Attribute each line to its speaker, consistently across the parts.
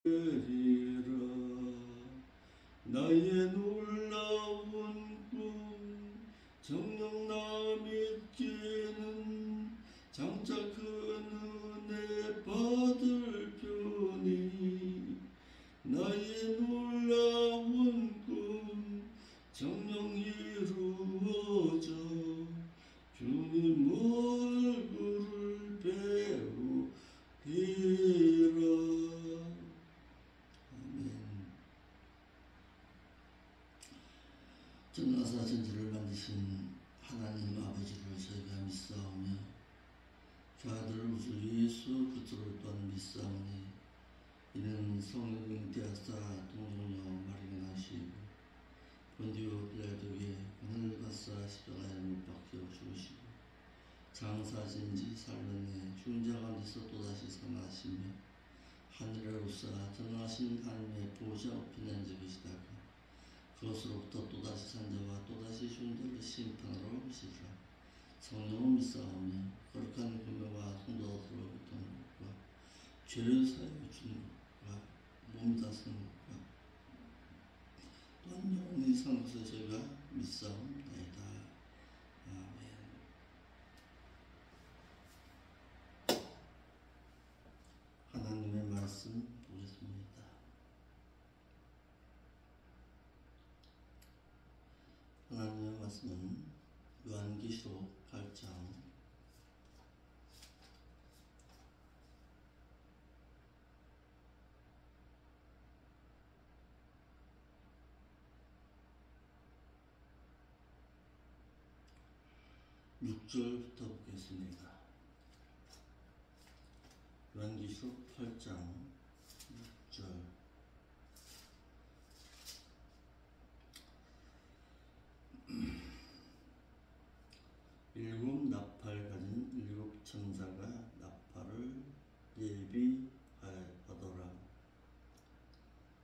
Speaker 1: 되리라. 나의 놀라운 꿈 정녕 나 믿기는 장차 큰 은혜 받을 편이. 나의 놀라운 꿈 정녕 이루어져 주님 얼굴을 배우리라. 아멘. 전능하사 전지를 만드신 하나님 아버지를 저희가 믿사오며 그 아들 우주 예수 그리스도를 또한 믿사오니 이는 성령 대하사 동정녀 마리아 나시고 본디오 빌라도에게 오늘 가사 십자가에 못 박혀 죽으시고 장사하신 지 살면에 죽은 자 가운데서 또다시 살아나시며 하늘에 오사 전능하신 하나님의 보좌 우편에 앉아 계시다가 그것으로부터 또다시 산 자와 또다시 죽은 자를 심판하러 오시리라. 성령을 믿사오며 거룩한 금요와 성도들로 교통하는 것과 죄를 사하여 주는 것과 몸 다스리는 것과 또한 영원히 사는 것을 저희가 믿사옵나이다. 아멘. 하나님의 말씀 보겠습니다. 하나님의 말씀은 요한계시록 8장 6절부터 보겠습니다. 요한계시록 8장 6절. 일곱 나팔 가진 일곱 천사가 나팔을 예비하더라.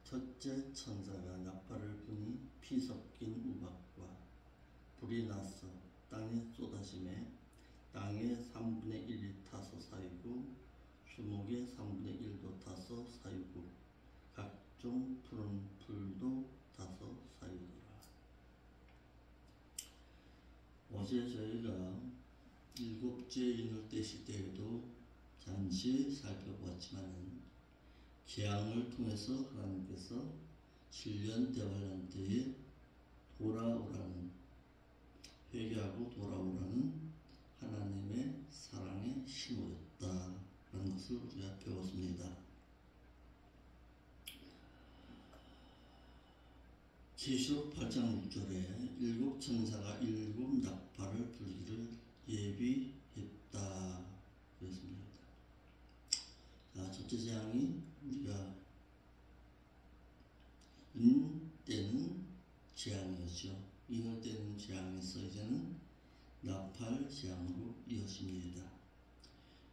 Speaker 1: 첫째 천사가 나팔을 부니 피 섞인 우박과 불이 나서 땅에 쏟아지매 땅의 3분의 1이 타서 사이고 수목의 3분의 1도 타서 사이고 각종 푸른 풀도 타서 사이더라. 어제 저희가 일곱째 인을 떼실 때에도 잠시 살펴보았지만 재앙을 통해서 하나님께서 7년 대환란 때에 돌아오라는, 회개하고 돌아오라는 하나님의 사랑의 신호였다라는 것을 우리가 배웠습니다. 계시록 8장 6절에 일곱 천사가 일곱 나팔을 불기를 예비했다 그랬습니다. 자, 첫째 재앙이 우리가 인 때는 재앙이었죠. 인을 때는 재앙에서 이제는 나팔 재앙으로 이어집니다.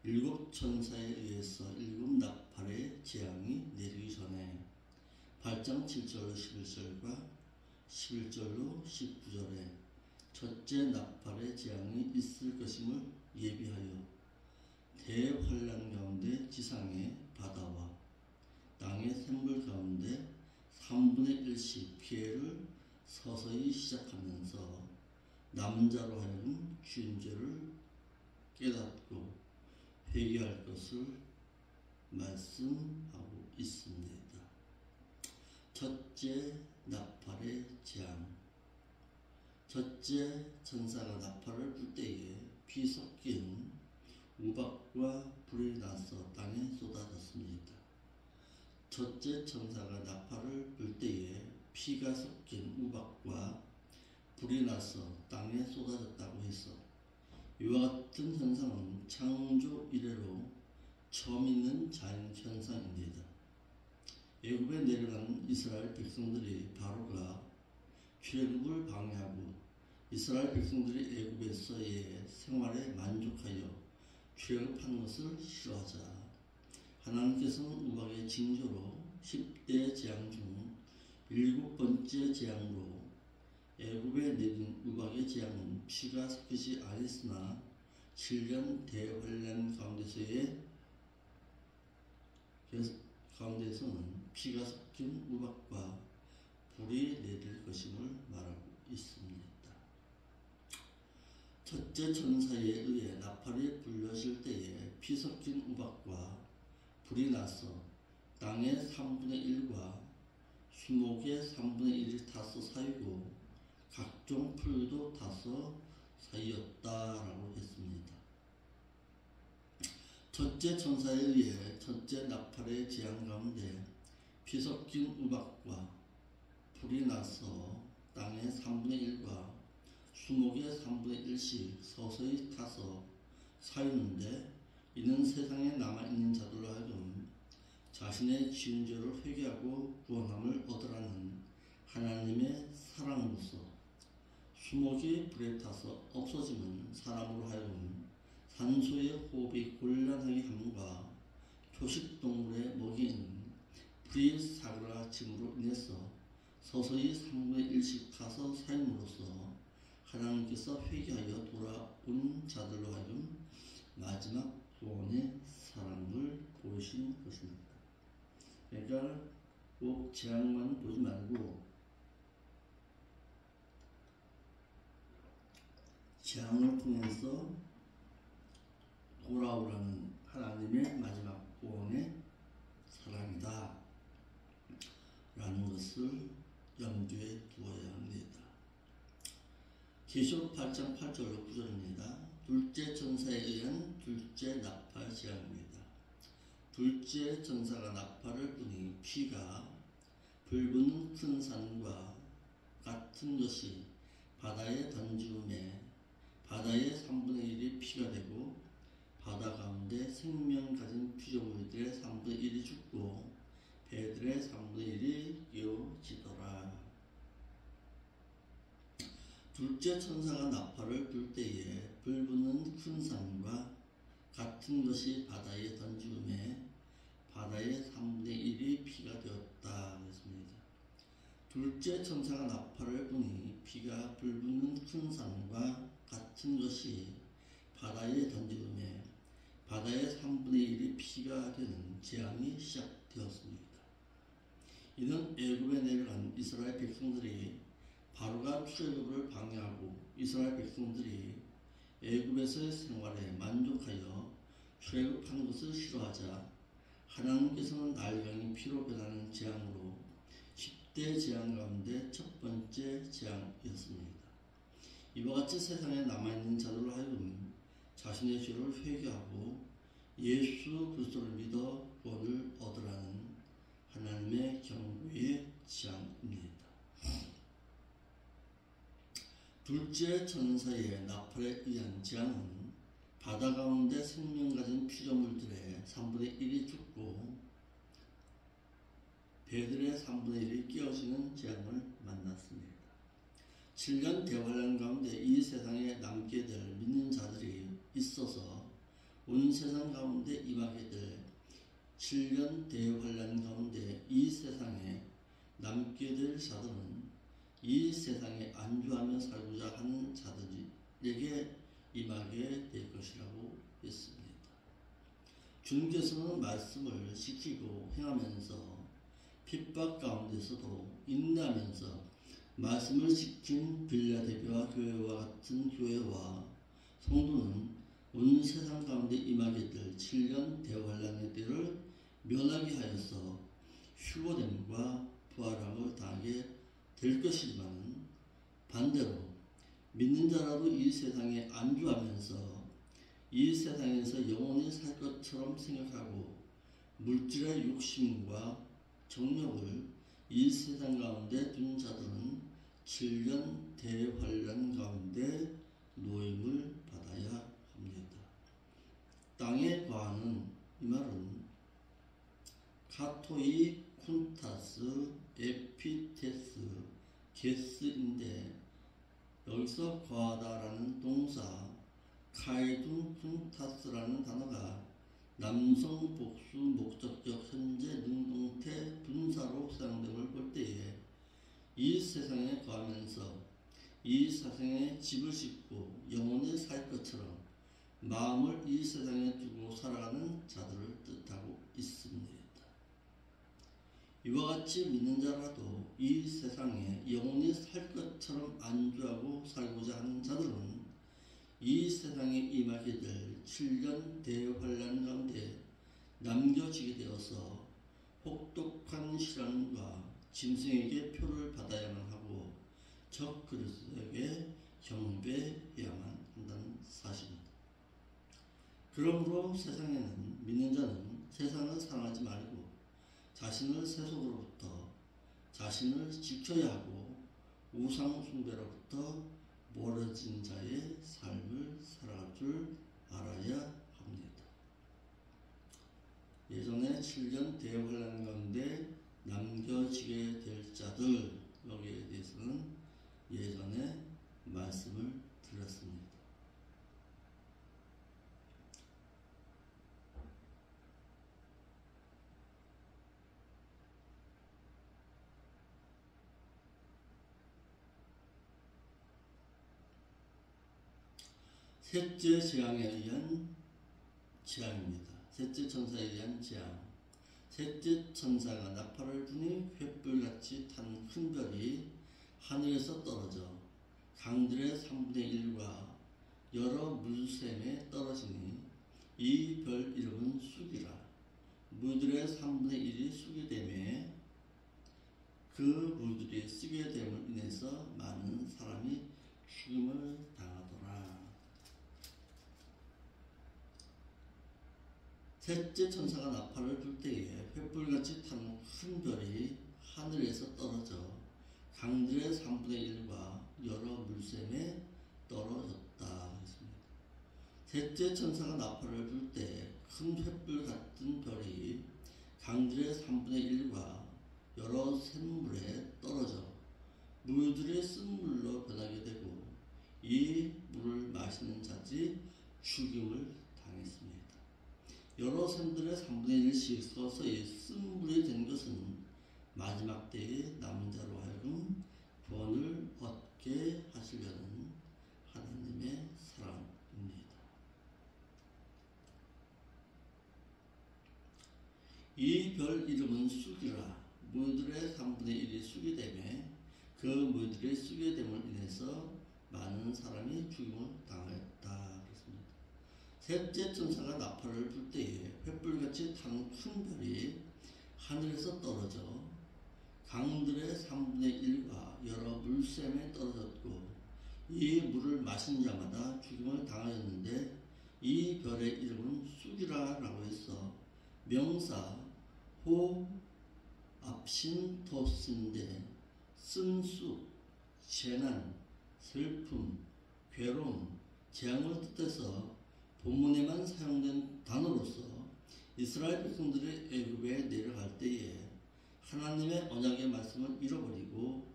Speaker 1: 일곱 천사에 의해서 일곱 나팔의 재앙이 내리기 전에 8장 7절로 11절과 11절로 19절에 첫째 나팔의 재앙이 있을 것임을 예비하여 대환란 가운데 지상의 바다와 땅의 샘물 가운데 3분의 1씩 피해를 서서히 시작하면서 남자로 하여금 주인 죄를 깨닫고 회개할 것을 말씀하고 있습니다. 첫째 나팔의 재앙. 첫째 천사가 나팔을 불 때에 피 섞인 우박과 불이 나서 땅에 쏟아졌습니다. 첫째 천사가 나팔을 불 때에 피가 섞인 우박과 불이 나서 땅에 쏟아졌다고 해서 이와 같은 현상은 창조 이래로 처음 있는 자연 현상입니다. 애굽에 내려간 이스라엘 백성들이 바로가 출애굽을 방해하고 이스라엘 백성들이 애굽에서의 생활에 만족하여 출애굽하는 것을 싫어하자 하나님께서는 우박의 징조로 10대 재앙 중 7번째 재앙으로 애굽에 내린 우박의 재앙은 피가 섞이지 않았으나 7년 대환란 가운데서의 가운데에서는 피가 섞인 우박과 불이 내릴 것임을 말하고 있습니다. 첫째 천사에 의해 나팔이 불려질 때에 피 섞인 우박과 불이 나서 땅의 3분의 1과 수목의 3분의 1이 타서 사이고 각종 풀도 타서 사이였다라고 했습니다. 첫째 천사에 의해 첫째 나팔의 재앙 가운데 피 섞인 우박과 불이 나서 땅의 3분의 1과 수목의 3분의 1씩 서서히 타서 사이는데, 이는 세상에 남아있는 자들로 하여금 자신의 지은 죄를 회개하고 구원함을 얻으라는 하나님의 사랑으로서, 수목이 불에 타서 없어지면 사람으로 하여금 산소의 호흡이 곤란하게 함과 초식동물의 먹이인 불이 사그라짐으로 인해서 서서히 3분의 1씩 타서 사임으로써 하나님께서 회개하여 돌아온 자들로 하여금 마지막 구원의 사랑을 보이신 것입니다. 그러니까 꼭 재앙만 보지 말고 재앙을 통해서 돌아오라는 하나님의 마지막 구원의 사랑이다 라는 것을 염두에 두어야 합니다. 계시록 8장 8절로 9절입니다. 둘째 천사에 의한 둘째 나팔 재앙입니다. 둘째 천사가 나팔을 부니 피가 불붙는 큰 산과 같은 것이 바다에 던지음에 바다의 3분의 1이 피가 되고 바다 가운데 생명 가진 피조물들의 3분의 1이 죽고 배들의 3분의 1이 깨어지더라. 둘째 천사가 나팔을 불 때에 불붙는 큰 산과 같은 것이 바다에 던지음에 바다의 3분의 1이 피가 되었다 했습니다. 둘째 천사가 나팔을 부니 피가 불붙는 큰 산과 같은 것이 바다에 던지음에 바다의 3분의 1이 피가 되는 재앙이 시작되었습니다. 이는 애굽에 내려간 이스라엘 백성들이 바로가 출애굽을 방해하고 이스라엘 백성들이 애굽에서의 생활에 만족하여 출애굽한 것을 싫어하자 하나님께서는 날강이 피로 변하는 재앙으로 10대 재앙 가운데 첫 번째 재앙이었습니다. 이와 같이 세상에 남아있는 자들로 하여금 자신의 죄를 회개하고 예수 그리스도를 믿어 구원을 얻으라는 하나님의 경고의 재앙입니다. 둘째 천사의 나팔에 의한 재앙은 바다 가운데 생명 가진 피조물들의 3분의 1이 죽고 배들의 3분의 1이 깨어지는 재앙을 만났습니다. 7년 대환란 가운데 이 세상에 남게 될 믿는 자들이 있어서 온 세상 가운데 임하게 될 7년 대환란 가운데 이 세상에 남게 될 자들은 이 세상에 안주하며 살고자 하는 자들에게 임하게 될 것이라고 했습니다. 주님께서는 말씀을 지키고 행하면서 핍박 가운데서도 인내하면서 말씀을 지킨 빌라델비아 교회와 같은 교회와 성도는 온 세상 가운데 임하게 될 7년 대환란의 때를 면하게 하여서 휴거됨과 부활함을 당하게 될 것이지만, 반대로 믿는 자라도 이 세상에 안주하면서 이 세상에서 영원히 살 것처럼 생각하고 물질의 욕심과 정욕을 이 세상 가운데 둔 자들은 7년 대환란 가운데 노임을 받아야 합니다. 땅에 거하는, 이 말은 카토이 쿤타스 에피테스 게스인데, 여기서 거하다라는 동사 카이둔 쿤타스라는 단어가 남성 복수 목적격 현재 능동태 분사로 사용됨을 볼 때에 이 세상에 거하면서 이 세상에 집을 짓고 영원히 살 것처럼 마음을 이 세상에 두고 살아가는 자들을 뜻하고 있습니다. 이와 같이 믿는 자라도 이 세상에 영원히 살 것처럼 안주하고 살고자 하는 자들은 이 세상에 임하게 될 7년 대환란 가운데 남겨지게 되어서 혹독한 시련과 짐승에게 표를 받아야만 하고 적 그리스도에게 경배해야만 한다는 사실입니다. 그러므로 세상에는 믿는 자는 세상을 사랑하지 말고 자신을 세속으로부터 자신을 지켜야 하고 우상 숭배로부터 멀어진 자의 삶을 살아갈 줄 알아야 합니다. 예전에 7년 대환란 가운데 남겨지게 될 자들, 여기에 대해서는 예전에 말씀을 드렸습니다. 셋째 재앙에 의한 재앙입니다. 셋째 천사에 의한 재앙. 셋째 천사가 나팔을 부니 횃불같이 탄 큰 별이 하늘에서 떨어져 강들의 3분의 1과 여러 물샘에 떨어지니 이 별 이름은 쑥이라. 물들의 3분의 1이 쑥이 되매 그 물들이 쓰게 됨을 인해서 많은 사람이 죽음을 당하더라. 셋째 천사가 나팔을 불 때에 횃불같이 탄 큰 별이 하늘에서 떨어져 강들의 3분의 1과 여러 물샘에 떨어졌다 했습니다. 셋째 천사가 나팔을 불 때 큰 횃불 같은 별이 강들의 3분의 1과 여러 샘물에 떨어져 물들이 쓴 물로 변하게 되고 이 물을 마시는 자들이 죽임을 당했습니다. 여러 샘들의 3분의 1씩 서서히 쓴 물이 된 것은 마지막 때에 남은 자로 하여금 구원을 얻게 하시려는 하나님의 사랑입니다. 이 별 이름은 쑥이라. 물들의 3분의 1이 쑥이 되매 그 물들이 쑥이 됨을 인해서 많은 사람이 죽임을 당하였다. 그렇습니다. 셋째 천사가 나팔을 불 때에 횃불같이 탄 큰 별이 하늘에서 떨어져 강들의 3분의 1과 여러 물샘에 떨어졌고 이 물을 마신 자마다 죽임을 당하였는데 이 별의 이름은 쑥이라라고 해서 명사 호 앞신토스인데 쓴쑥, 재난, 슬픔, 괴로움, 재앙을 뜻해서 본문에만 사용된 단어로서 이스라엘 백성들이 애굽에 내려갈 때에 하나님의 언약의 말씀을 잃어버리고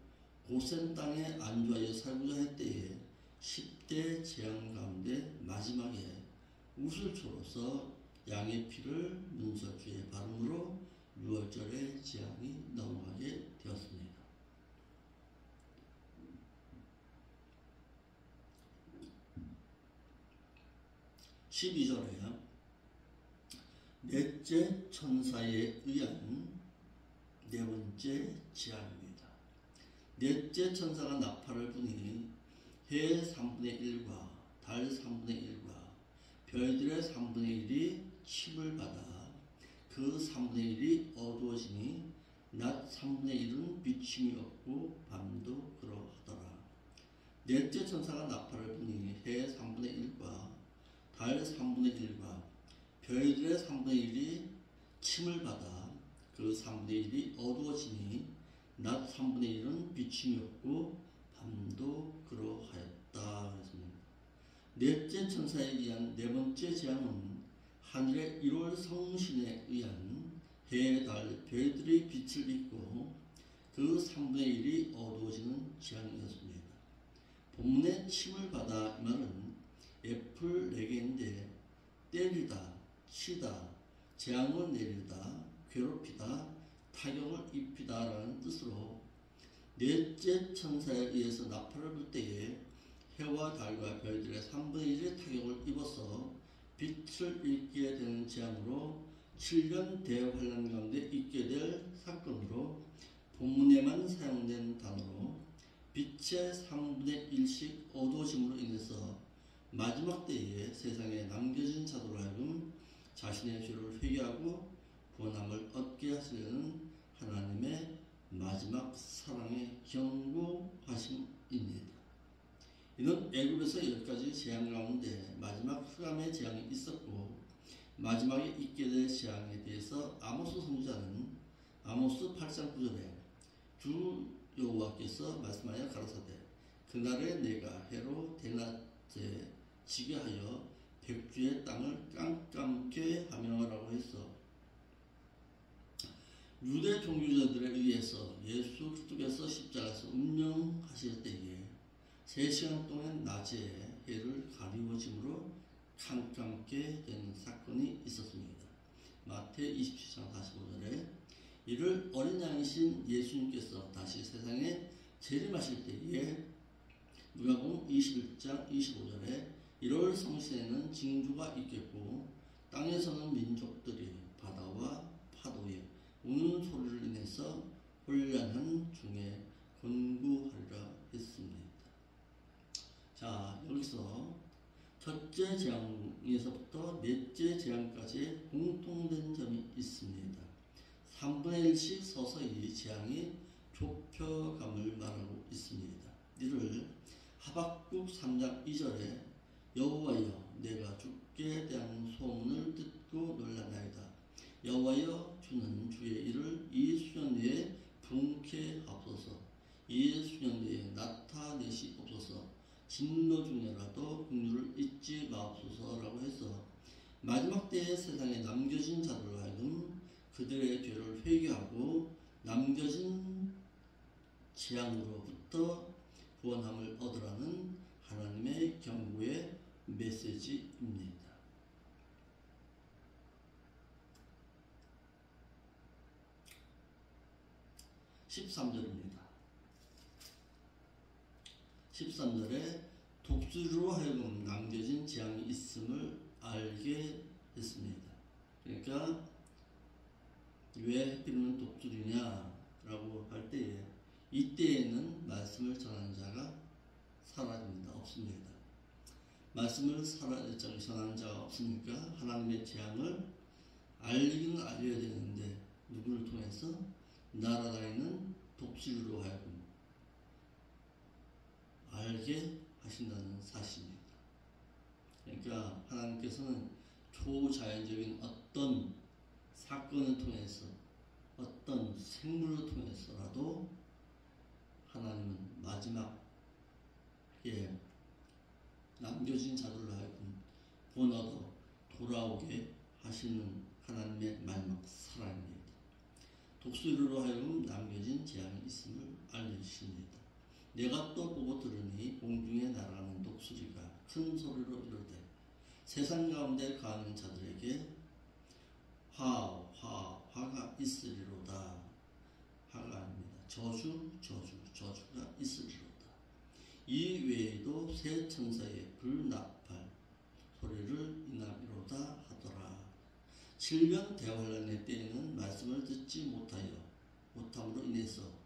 Speaker 1: 고센 땅에 안주하여 살고자 할 때에 10대 재앙 가운데 마지막에 우슬초로서 양의 피를 문설주에 바름으로 6월절의 재앙이 넘어가게 되었습니다. 12절에 넷째 천사에 의한 네 번째 재앙입니다. 넷째 천사가 나팔을 부니 해의 3분의 1과 달 3분의 1과 별들의 3분의 1이 침을 받아 그 3분의 1이 어두워지니 낮 3분의 1은 비침이 없고 밤도 그러하더라. 넷째 천사가 나팔을 부니 해의 3분의 1과 달 3분의 1과 별들의 3분의 1이 침을 받아 그 3분의 1이 어두워지니 낮 3분의 1은 비침이 없고 밤도 그러하였다. 했습니다. 넷째 천사에 의한 네 번째 재앙은 하늘의 1월 성신에 의한 해, 달, 별들이 빛을 잇고 그 3분의 1이 어두워지는 재앙이었습니다. 본문의 침을 받아 이 말은 애플 4개인데 때리다, 치다, 재앙을 내리다, 괴롭히다, 타격을 입히다 라는 뜻으로 넷째 천사에 의해서 나팔을 불 때에 해와 달과 별들의 3분의 1의 타격을 입어서 빛을 잃게 되는 재앙으로 7년 대환란 가운데 있게 될 사건으로 본문에만 사용된 단어로 빛의 3분의 1씩 어두워짐으로 인해서 마지막 때에 세상에 남겨진 자들로 하여금 자신의 죄를 회개하고 구원함을 얻게 하시려는 하나님의 마지막 사랑의 경고하심입니다. 이는 애굽에서 10가지 재앙 가운데 마지막 흑암의 재앙이 있었고 마지막에 있게 될 재앙에 대해서 아모스 선지자는 아모스 8장 9절에 주 여호와께서 말씀하여 가라사대 그날에 내가 해로 대낮에 지게 하여 백주의 땅을 깜깜케 하며라고 했어. 유대 종교자들에 의해서 예수 그리스도께서 십자가에서 운명하실 때에 3시간 동안 낮에 해를 가리워짐으로 깜깜게 된 사건이 있었습니다. 마태 27장 45절에 이를 어린 양이신 예수님께서 다시 세상에 재림하실 때에 누가복음 21장 25절에 1월 성시에는 징조가 있겠고 땅에 서는 민족들이 바다와 파도에 우는 소리를 인해서 혼란한 중에 곤구하리라 했습니다. 자, 여기서 첫째 재앙에서부터 넷째 재앙까지 공통된 점이 있습니다. 3분의 1씩 서서히 재앙이 좁혀감을 말하고 있습니다. 이를 하박국 3장 2절에 여호와여 내가 주께 대한 소문을 듣고 놀라나이다. 여호와여 주는 주의 일을 이 수년 내에 분케 하옵소서. 이 수년 내에 나타내시옵소서. 진노 중에라도 긍휼을 잊지 마옵소서라고 해서 마지막 때에 세상에 남겨진 자들로 하여금 그들의 죄를 회개하고 남겨진 재앙으로부터 구원함을 얻으라는 하나님의 경고의 메시지입니다. 13절입니다. 13절에 독수리로 하여금 남겨진 재앙이 있음을 알게 했습니다. 그러니까 왜 하필이면 독수리냐라고 할 때에 이때에는 말씀을 전하는 자가 사라집니다. 없습니다. 말씀을 전하는 자가 없으니까 하나님의 재앙을 알리긴 알려야 되는데 누구를 통해서? 날아다니는 독수리로 하여금 알게 하신다는 사실입니다. 그러니까 하나님께서는 초자연적인 어떤 사건을 통해서 어떤 생물을 통해서라도 하나님은 마지막에 남겨진 자들로 하여금 구원 얻어 돌아오게 하시는 하나님의 마지막 사랑입니다. 독수리로 하여금 남겨진 재앙이 있음을 알려주십니다. 내가 또 보고 들으니 공중에 날아가는 독수리가 큰 소리로 이르되 세상 가운데 가는 자들에게 화가 있으리로다. 화가 아닙니다. 저주가 있으리로다. 이 외에도 새 천사의 불나팔 소리를 인하리로다 하더라. 7년 대환란의 때에는 말씀을 듣지 못함으로 인해서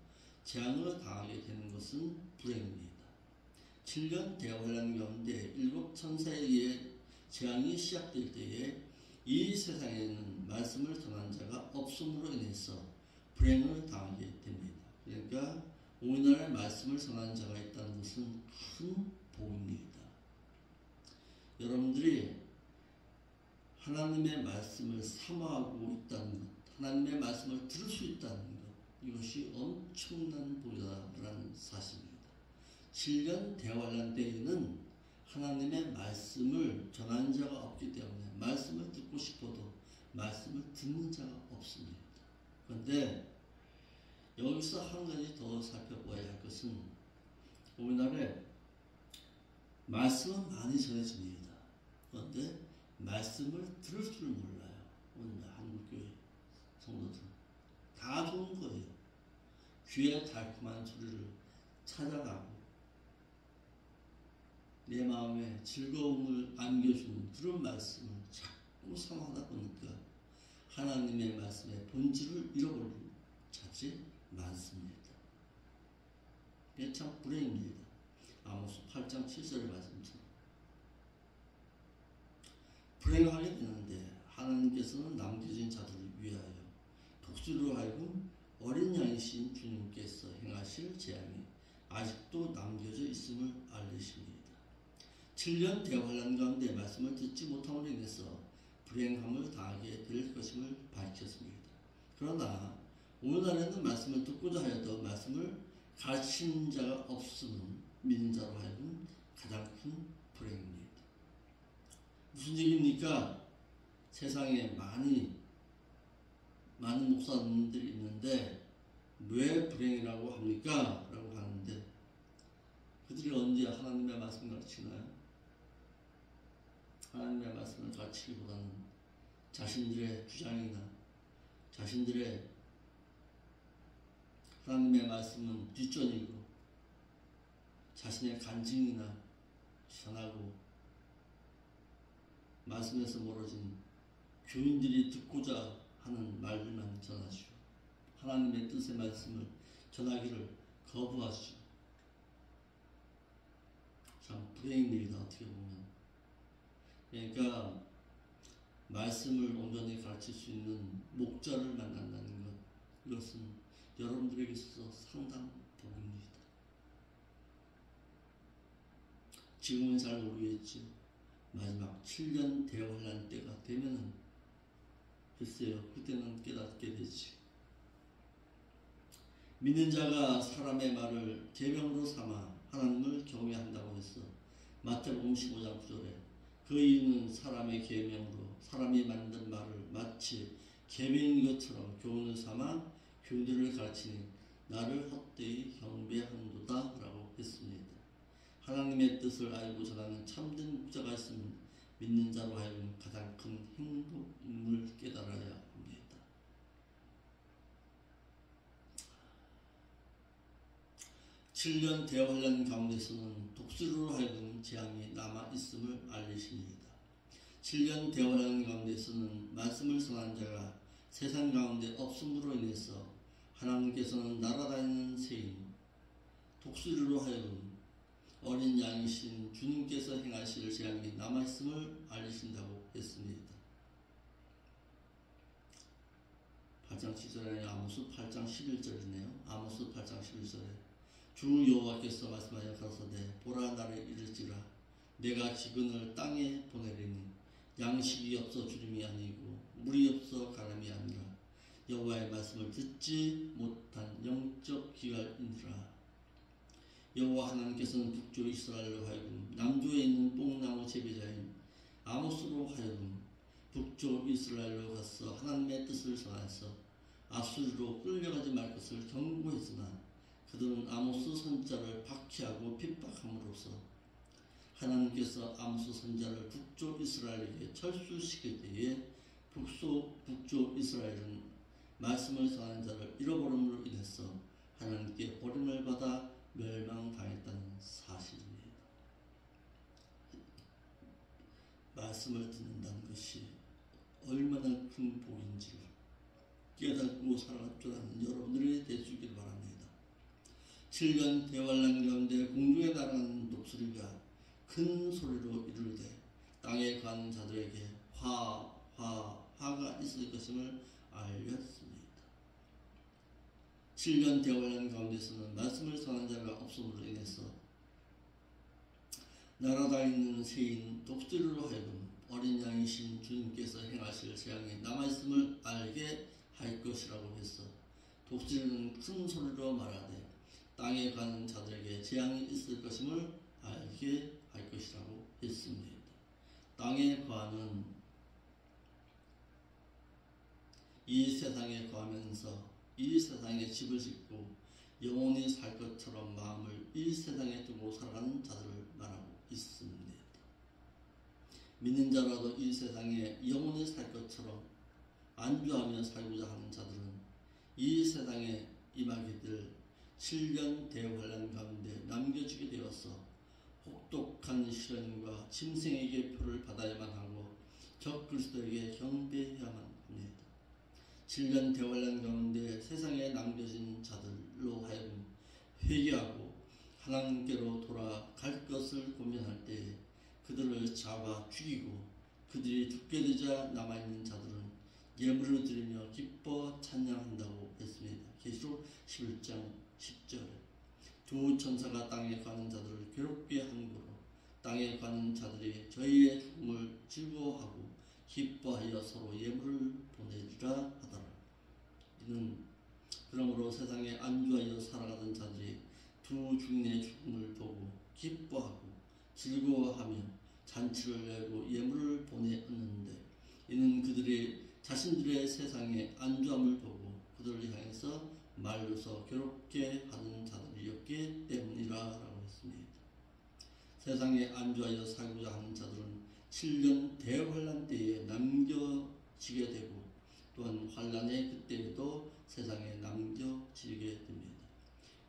Speaker 1: 재앙을 당하게 되는 것은 불행입니다. 7년 대환란 가운데 7 천사에 의해 재앙이 시작될 때에 이 세상에는 말씀을 전하는 자가 없음으로 인해서 불행을 당하게 됩니다. 그러니까 오늘날에 말씀을 전하는 자가 있다는 것은 큰 복입니다. 여러분들이 하나님의 말씀을 사모하고 있다는 것, 하나님의 말씀을 들을 수 있다는 것, 이것이 엄청난 복이라는 사실입니다. 7년 대환란 때에는 하나님의 말씀을 전하는 자가 없기 때문에 말씀을 듣고 싶어도 말씀을 듣는 자가 없습니다. 그런데 여기서 한 가지 더 살펴봐야 할 것은 오늘날에 말씀은 많이 전해집니다. 그런데 말씀을 들을 줄 몰라요. 오늘 한국교회 성도들은 다 좋은 거예요. 귀에 달콤한 소리를 찾아가고 내 마음에 즐거움을 안겨주는 그런 말씀을 자꾸 사모하다 보니까 하나님의 말씀의 본질을 잃어버리는 자들이 많습니다. 이게 참 불행입니다. 아모스 8장 7절의 말씀처럼 불행하게 되는데 하나님께서는 남겨진 자들을 위하여 독수리로 하여금 어린 양이신 주님께서 행하실 재앙이 아직도 남겨져 있음을 알리십니다. 7년 대환란 가운데 말씀을 듣지 못함으로 인해서 불행함을 당하게 될 것임을 밝혔습니다. 그러나 오늘날에는 말씀을 듣고자 하여도 말씀을 가르치는 자가 없음은 믿는 자로 하여금 가장 큰 불행입니다. 무슨 얘기입니까? 세상에 많은 목사님들이 있는데 왜 불행이라고 합니까? 라고 하는데 그들이 언제 하나님의 말씀을 가르치나요? 하나님의 말씀을 가르치기보다는 자신들의 주장이나 자신들의 하나님의 말씀은 뒷전이고 자신의 간증이나 전하고 말씀에서 멀어진 교인들이 듣고자 하는 말들만 전하죠. 하나님의 뜻의 말씀을 전하기를 거부하죠. 참 불행입니다. 어떻게 보면. 그러니까 말씀을 온전히 가르칠 수 있는 목자를 만난다는 것, 이것은 여러분들에게 있어서 상당 복입니다. 지금은 잘 모르겠죠. 마지막 7년 대환란 때가 되면은 글쎄요, 그때는 깨닫게 되지. 믿는 자가 사람의 말을 계명으로 삼아 하나님을 경외한다고 했어. 마태복음 15장 9절에 그 이유는 사람의 계명으로 사람이 만든 말을 마치 계명인 것처럼 교훈을 삼아 교인들을 가르치니 나를 헛되이 경배하는도다 라고 했습니다. 하나님의 뜻을 알고 전하는 참된 목자가 있으면 믿는 자로 하여금 가장 큰 행복임을 깨달아야 합니다. (7년) 대환란 가운데서는 독수리로 하여금 재앙이 남아있음을 알리십니다. 7년 대환란 가운데서는 말씀을 선한 자가 세상 가운데 없음으로 인해서 하나님께서는 날아다니는 새인 독수리로 하여금 어린 양이신 주님께서 행하실 재앙이 남아있음을 알리신다고 했습니다. 8장 7절에 아모스 8장 11절이네요. 아모스 8장 11절에 주 여호와께서 말씀하여 가라사대 보라 나를 이를지라 내가 기근을 땅에 보내리니 양식이 없어 주림이 아니고 물이 없어 가람이 아니라 여호와의 말씀을 듣지 못한 영적 기갈이니라. 여호와 하나님께서는 북쪽 이스라엘로 하여금 남조에 있는 뽕나무 재배자인 아모스로 하여금 북쪽 이스라엘로 가서 하나님의 뜻을 전하여서 아수르로 끌려가지 말 것을 경고했으나 그들은 아모스 선자를 박해하고 핍박함으로써 하나님께서 아모스 선자를 북쪽 이스라엘에게 철수시킬 때에 북쪽 이스라엘은 말씀을 전하는 자를 잃어버림으로 인해서 하나님께 버림을 받아 멸망당했다는 사실입니다. 말씀을 듣는다는 것이 얼마나 큰 복인지를 깨닫고 살아갈 줄 아는 여러분들이 되시길 바랍니다. 7년 대환란 가운데 공중에 날아가는 독수리가 큰 소리로 이르되 땅에 가는 자들에게 화가 있을 것임을 알렸습니다. 7년 대환란 가운데서는 말씀을 전하는 자가 없음으로 인해서 날아다니는 새인 독수리로 하여금 어린 양이신 주님께서 행하실 재앙이 남아있음을 알게 할 것이라고 했어. 독수리는 큰 소리로 말하되 땅에 가는 자들에게 재앙이 있을 것임을 알게 할 것이라고 했습니다. 땅에 거하는 이 세상에 거하면서 이 세상에 집을 짓고 영원히 살 것처럼 마음을 이 세상에 두고 살아가는 자들을 말하고 있습니다. 믿는 자라도 이 세상에 영원히 살 것처럼 안주하며 살고자 하는 자들은 이 세상에 임하게 될 7년 대환란 가운데 남겨지게 되어서 혹독한 시련과 짐승에게 표를 받아야만 하고 적 그리스도에게 경배해야만 합니다. 7년 대환란 가운데 세상에 남겨진 자들로 하여금 회개하고 하나님께로 돌아갈 것을 고민할 때 그들을 잡아 죽이고 그들이 죽게 되자 남아있는 자들은 예물을 드리며 기뻐 찬양한다고 했습니다. 계시록 11장 10절에 두 천사가 땅에 가는 자들을 괴롭게 함으로 땅에 가는 자들이 저희의 죽음을 즐거워하고 기뻐하여 서로 예물을 보내리라 하더라. 이는 그러므로 세상에 안주하여 살아가던 자들이 두 주인의 죽음을 보고 기뻐하고 즐거워하며 잔치를 열고 예물을 보내었는데 이는 그들이 자신들의 세상에 안주함을 보고 그들을 향해서 말로서 괴롭게 하는 자들이었기 때문이라고 했습니다. 세상에 안주하여 살고자 하는 자들은 7년 대환란 때에 남겨지게 되고 또한 환란의 그때에도 세상에 남겨지게 됩니다.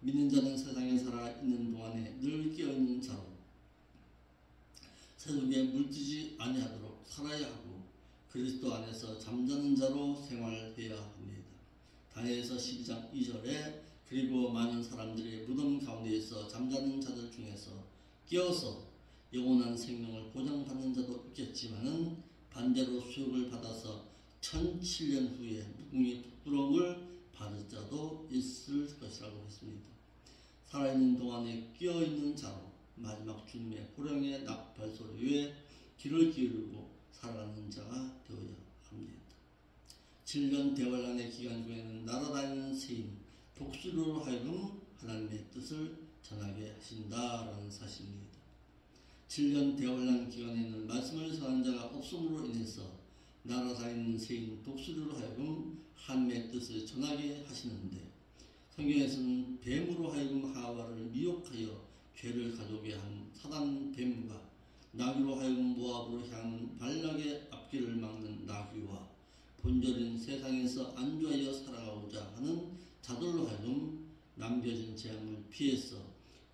Speaker 1: 믿는 자는 세상에 살아있는 동안에 늘 깨어있는 자로 세속에 물들지 아니하도록 살아야 하고 그리스도 안에서 잠자는 자로 생활해야 합니다. 다니엘서 12장 2절에 그리고 많은 사람들이 무덤 가운데에서 잠자는 자들 중에서 깨어서 영원한 생명을 보장받는 자도 있겠지만은 반대로 수욕을 받아서 1007년 후에 무궁히 부끄러움을 받을 자도 있을 것이라고 했습니다. 살아있는 동안에 깨어있는 자로 마지막 주님의 호령의 낙발소리에 귀를 기울이고 살아가는 자가 되어야 합니다. 7년 대환란의 기간 중에는 날아다니는 새인 독수리로 하여금 하나님의 뜻을 전하게 하신다라는 사실입니다. 7년 대환란 기간에는 말씀을 전하는 자가 없음으로 인해서 날아다니는 새인 독수리로 하여금 하나님의 뜻을 전하게 하시는데 성경에서는 뱀으로 하여금 하와를 미혹하여 죄를 가져오게 한 사단 뱀과 나귀로 하여금 모압으로 향하는 발락의 앞길을 막는 나귀와 본절인 세상에서 안주하여 살아가고자 하는 자들로 하여금 남겨진 재앙을 피해서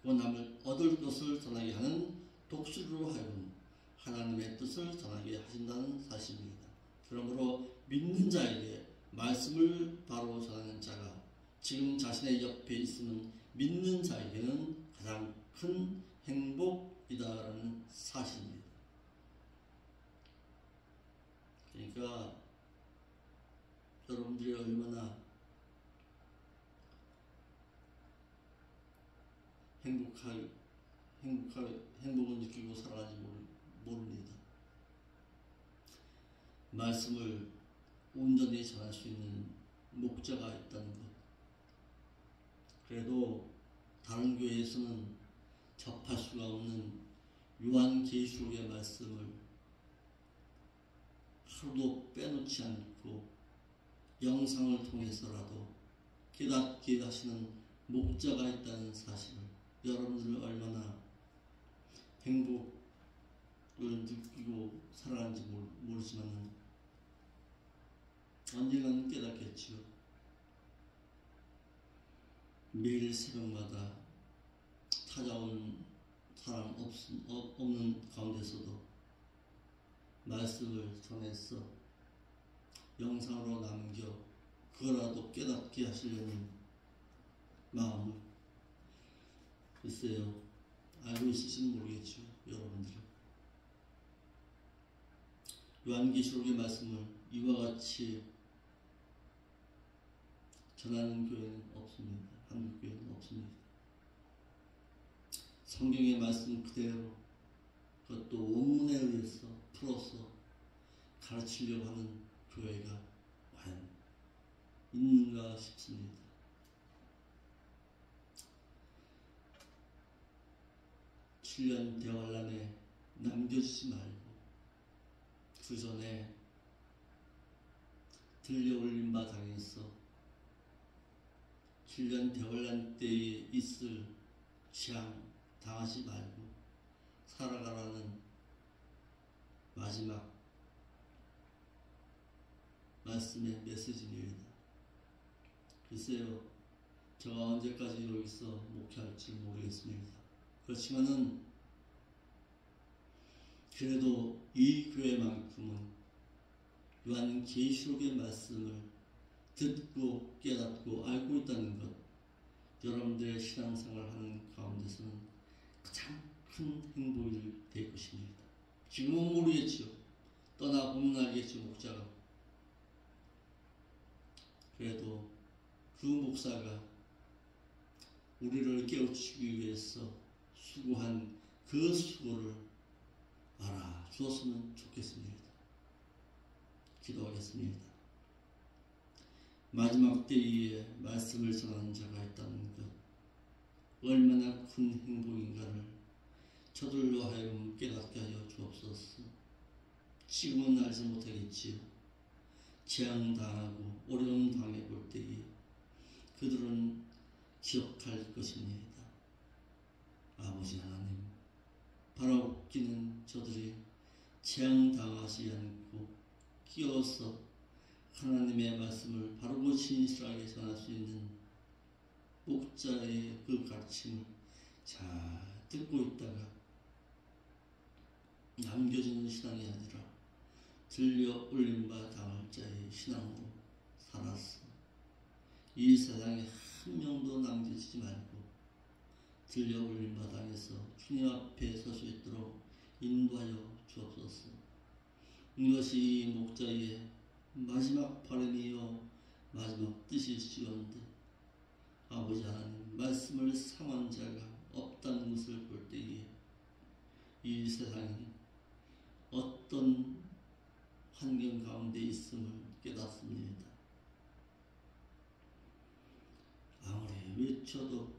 Speaker 1: 원함을 얻을 것을 전하게 하는 독수리로 하여금 하나님의 뜻을 전하게 하신다는 사실입니다. 그러므로 믿는 자에게 말씀을 바로 전하는 자가 지금 자신의 옆에 있으면 믿는 자에게는 가장 큰 행복이다라는 사실입니다. 그러니까 여러분들이 얼마나 행복을 느끼고 살아가는지 모릅니다. 말씀을 온전히 전할 수 있는 목자가 있다는 것. 그래도 다른 교회에서는 접할 수가 없는 요한계시록의 말씀을 하루도 빼놓지 않고 영상을 통해서라도 깨닫게 하시는 목자가 있다는 사실을 여러분들은 얼마나 행복을 느끼고 살아가는지 모르지만 언젠가는 깨닫겠지요. 매일 새벽마다 찾아온 사람 없는 가운데서도 말씀을 전해서 영상으로 남겨 그거라도 깨닫게 하시려는 마음을 글쎄요 알고 있을지는 모르겠죠. 여러분들은 요한계시록의 말씀을 이와 같이 전하는 교회는 없습니다. 한국 교회는 없습니다. 성경의 말씀 그대로 그것도 원문에 의해서 풀어서 가르치려고 하는 교회가 과연 있는가 싶습니다. 칠년 대환란에 남겨지지 말고 그 전에 들려올린 바 당해서 7년 대환란 때에 있을 재앙 당하지 말고 살아가라는 마지막 말씀의 메시지입니다. 글쎄요, 제가 언제까지 여기서 목회할지 모르겠습니다. 그렇지만은 그래도 이 교회만큼은 요한계시록의 말씀을 듣고 깨닫고 알고 있다는 것, 여러분들의 신앙생활 하는 가운데서는 가장 큰 행복이 될 것입니다. 지금은 모르겠지요. 떠나보면 알겠죠, 목자가. 그래도 그 목사가 우리를 깨우치기 위해서 수고한 그 수고를 알아주었으면 좋겠습니다. 기도하겠습니다. 마지막 때에 말씀을 전하는 자가 있다는 것, 얼마나 큰 행복인가를 저들로 하여금 깨닫게 하여 주옵소서. 지금은 알지 못하겠지요. 재앙당하고 어려움 당해볼 때에 그들은 기억할 것입니다. 아버지 하나님, 바라옵기는 저들이 재앙당하지 않고 끼어서 하나님의 말씀을 바르고 진실하게 전할 수 있는 목자의 그 가르침을 잘 듣고 있다가 남겨지는 신앙이 아니라 들려 올림바 당할 자의 신앙으로 살았어. 이 세상에 한 명도 남겨지지 말고 들려 올림바 당해서 주님 앞에 설 수 있도록 인도하여 주옵소서. 이것이 목자의 마지막 바람이요 마지막 뜻이시온데, 아버지 하나님, 말씀을 상한 자가 없다는 것을 볼 때에 이 세상이 어떤 환경 가운데 있음을 깨닫습니다. 아무리 외쳐도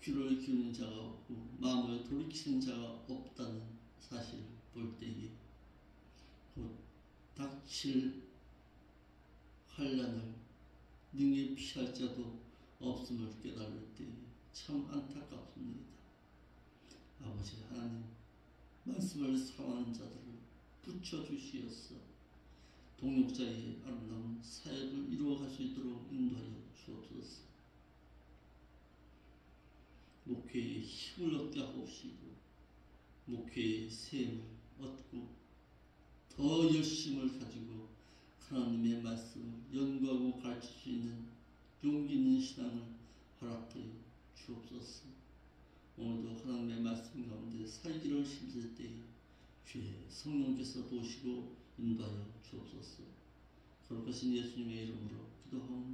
Speaker 1: 귀를 기우는 자가 없고 마음을 돌이키는 자가 없다는 사실을 볼 때에 곧 닥칠 환난을 능히 피할 자도 없음을 깨달을 때에 참 안타깝습니다. 아버지 하나님, 말씀을 사랑하는 자들을 붙여주시어서 동역자의 아름다운 사역을 이루어갈 수 있도록 인도하여 주옵소서. 목회의 힘을 얻게 하옵시고 목회의 셈을 얻고 더 열심을 가지고 하나님의 말씀을 연구하고 가르칠 수 있는 용기 있는 신앙을 허락하여 주옵소서. 오늘도 하나님의 말씀 가운데 살기를 힘쓸 때에 주의 성령께서 도우시고 인도하여 주옵소서. 거룩하신 예수님의 이름으로 기도하옵나이다.